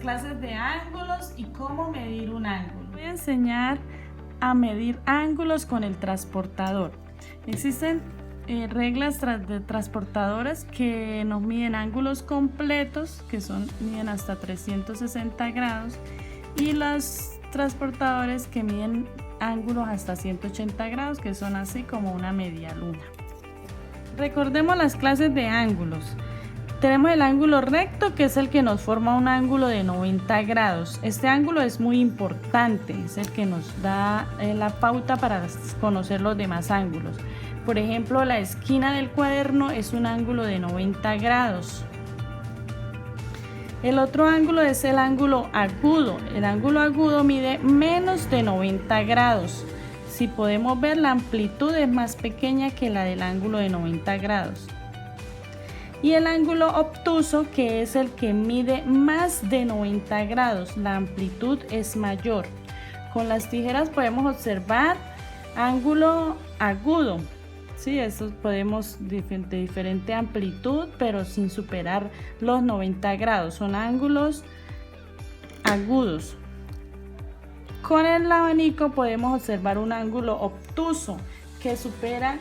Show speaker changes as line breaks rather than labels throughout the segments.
clases de ángulos y cómo medir un ángulo. Voy a enseñar a medir ángulos con el transportador. Existen reglas de transportadores que nos miden ángulos completos, que miden hasta 360 grados, y los transportadores que miden ángulos hasta 180 grados, que son así como una media luna. Recordemos las clases de ángulos. Tenemos el ángulo recto, que es el que nos forma un ángulo de 90 grados. Este ángulo es muy importante, es el que nos da la pauta para conocer los demás ángulos. Por ejemplo, la esquina del cuaderno es un ángulo de 90 grados. El otro ángulo es el ángulo agudo. El ángulo agudo mide menos de 90 grados. Si podemos ver, la amplitud es más pequeña que la del ángulo de 90 grados. Y el ángulo obtuso, que es el que mide más de 90 grados, la amplitud es mayor. Con las tijeras podemos observar ángulo agudo. Sí, eso podemos de diferente amplitud, pero sin superar los 90 grados. Son ángulos agudos. Con el abanico podemos observar un ángulo obtuso que supera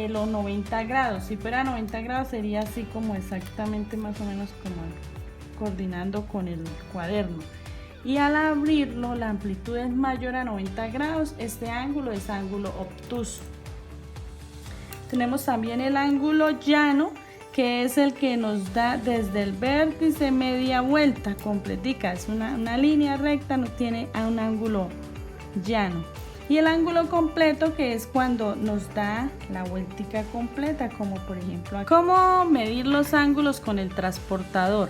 los 90 grados. Si fuera 90 grados sería así como exactamente más o menos como coordinando con el cuaderno. Y al abrirlo la amplitud es mayor a 90 grados. Este ángulo es ángulo obtuso. Tenemos también el ángulo llano, que es el que nos da desde el vértice media vuelta completica. Es una línea recta, no tiene un ángulo llano. Y el ángulo completo, que es cuando nos da la vueltica completa, como por ejemplo aquí. ¿Cómo medir los ángulos con el transportador?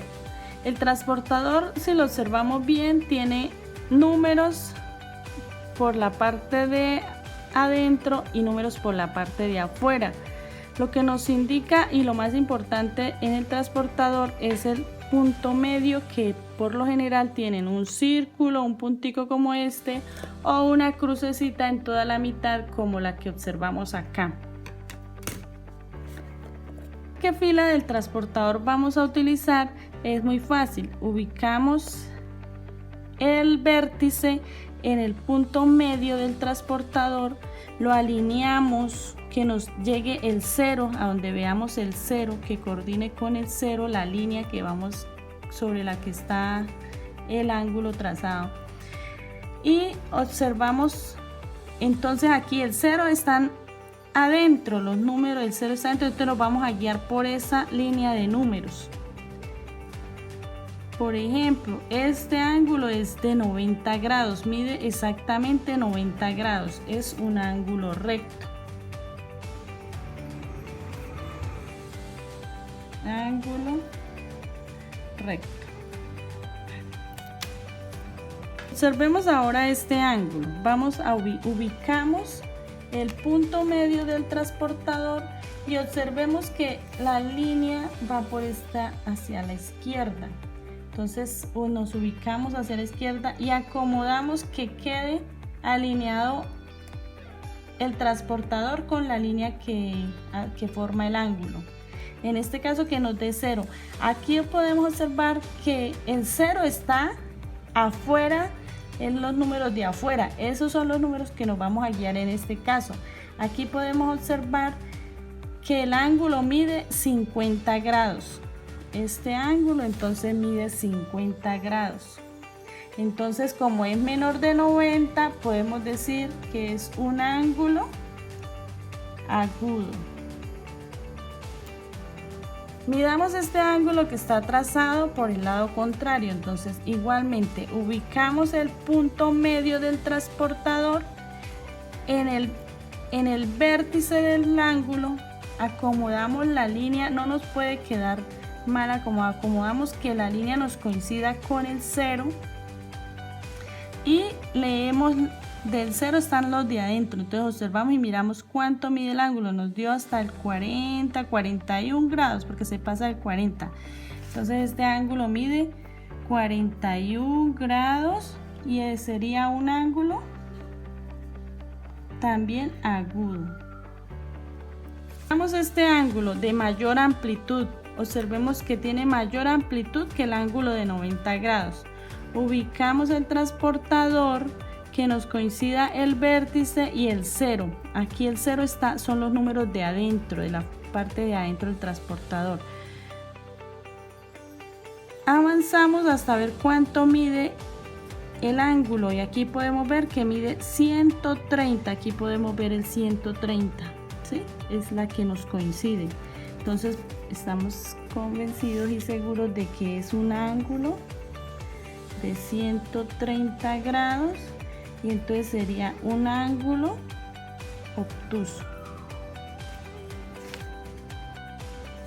El transportador, si lo observamos bien, tiene números por la parte de adentro y números por la parte de afuera. Lo que nos indica y lo más importante en el transportador es el punto medio, que por lo general tienen un círculo, un puntico como este, o una crucecita en toda la mitad como la que observamos acá. ¿Qué fila del transportador vamos a utilizar? Es muy fácil. Ubicamos el vértice en el punto medio del transportador, lo alineamos que nos llegue el 0, a donde veamos el 0, que coordine con el 0 la línea que vamos sobre la que está el ángulo trazado. Y observamos entonces aquí el 0 están adentro, los números del 0 están adentro, entonces nos vamos a guiar por esa línea de números. Por ejemplo, este ángulo es de 90 grados, mide exactamente 90 grados, es un ángulo recto. Ángulo recto. Observemos ahora este ángulo. Vamos a ubicamos el punto medio del transportador y observemos que la línea va por esta hacia la izquierda. Entonces nos ubicamos hacia la izquierda y acomodamos que quede alineado el transportador con la línea que forma el ángulo. En este caso que nos dé 0. Aquí podemos observar que el 0 está afuera, en los números de afuera. Esos son los números que nos vamos a guiar en este caso. Aquí podemos observar que el ángulo mide 50 grados. Este ángulo entonces mide 50 grados. Entonces, como es menor de 90, podemos decir que es un ángulo agudo. Midamos este ángulo que está trazado por el lado contrario. Entonces, igualmente ubicamos el punto medio del transportador en el vértice del ángulo, acomodamos la línea, no nos puede quedar mal acomodamos que la línea nos coincida con el 0 y leemos del 0 están los de adentro. Entonces observamos y miramos cuánto mide el ángulo, nos dio hasta el 41 grados porque se pasa del 40. Entonces este ángulo mide 41 grados y sería un ángulo también agudo. Veamos este ángulo de mayor amplitud. Observemos que tiene mayor amplitud que el ángulo de 90 grados. ubicamos el transportador que nos coincida el vértice y el 0. Aquí el 0 son los números de adentro, de la parte de adentro del transportador. Avanzamos hasta ver cuánto mide el ángulo y aquí podemos ver que mide 130. Aquí podemos ver el 130, ¿sí? Es la que nos coincide. Entonces estamos convencidos y seguros de que es un ángulo de 130 grados y entonces sería un ángulo obtuso.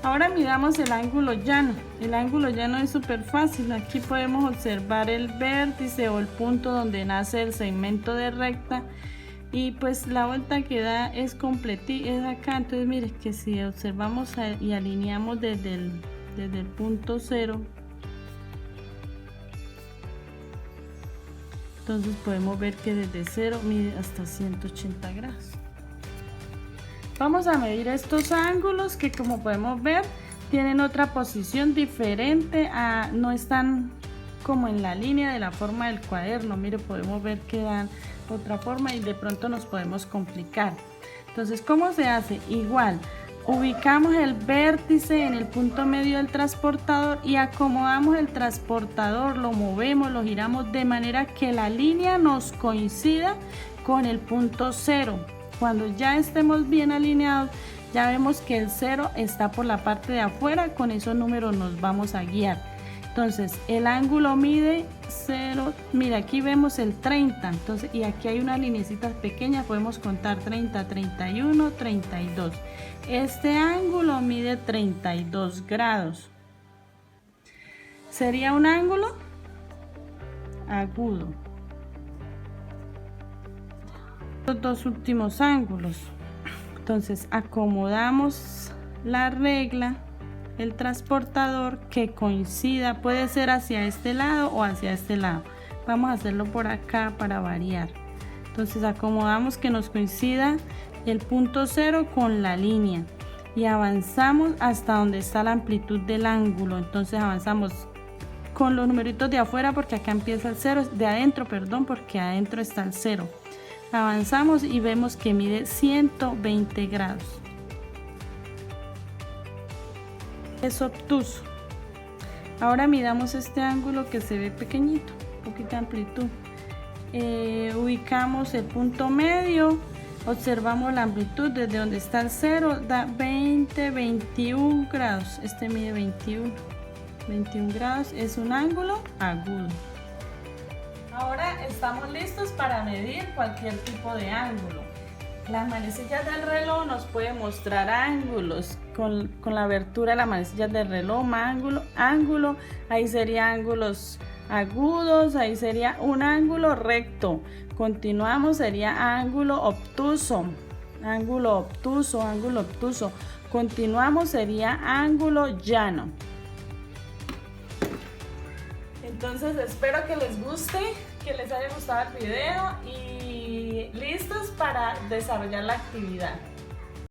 Ahora miramos el ángulo llano. El ángulo llano es súper fácil. Aquí podemos observar el vértice o el punto donde nace el segmento de recta y pues la vuelta que da es completita, es acá. Entonces mire que si observamos y alineamos desde el punto 0, entonces podemos ver que desde 0 mide hasta 180 grados. Vamos a medir estos ángulos que, como podemos ver, tienen otra posición diferente, no están como en la línea de la forma del cuaderno. Mire, podemos ver que dan otra forma y de pronto nos podemos complicar. Entonces, ¿cómo se hace? Igual, ubicamos el vértice en el punto medio del transportador y acomodamos el transportador, lo movemos, lo giramos de manera que la línea nos coincida con el punto 0. Cuando ya estemos bien alineados, ya vemos que el 0 está por la parte de afuera. Con esos números nos vamos a guiar. Entonces el ángulo mide 0, mira, aquí vemos el 30, entonces, y aquí hay unas linecitas pequeñas, podemos contar 30, 31, 32. Este ángulo mide 32 grados. Sería un ángulo agudo. Los dos últimos ángulos. Entonces acomodamos la regla, el transportador que coincida, puede ser hacia este lado o hacia este lado. Vamos a hacerlo por acá para variar. Entonces acomodamos que nos coincida el punto 0 con la línea y avanzamos hasta donde está la amplitud del ángulo. Entonces avanzamos con los numeritos de afuera porque acá empieza el 0, de adentro, perdón, porque adentro está el 0. Avanzamos y vemos que mide 120 grados. Es obtuso. Ahora midamos este ángulo que se ve pequeñito, poquita amplitud. Ubicamos el punto medio, observamos la amplitud desde donde está el 0, da 21 grados. Este mide 21 grados, es un ángulo agudo. Ahora estamos listos para medir cualquier tipo de ángulo. Las manecillas del reloj nos pueden mostrar ángulos con la abertura de las manecillas del reloj, ángulo, ahí serían ángulos agudos, ahí sería un ángulo recto. Continuamos, sería ángulo obtuso, ángulo obtuso, ángulo obtuso. Continuamos, sería ángulo llano. Entonces espero que les guste, que les haya gustado el video y listos para desarrollar la actividad.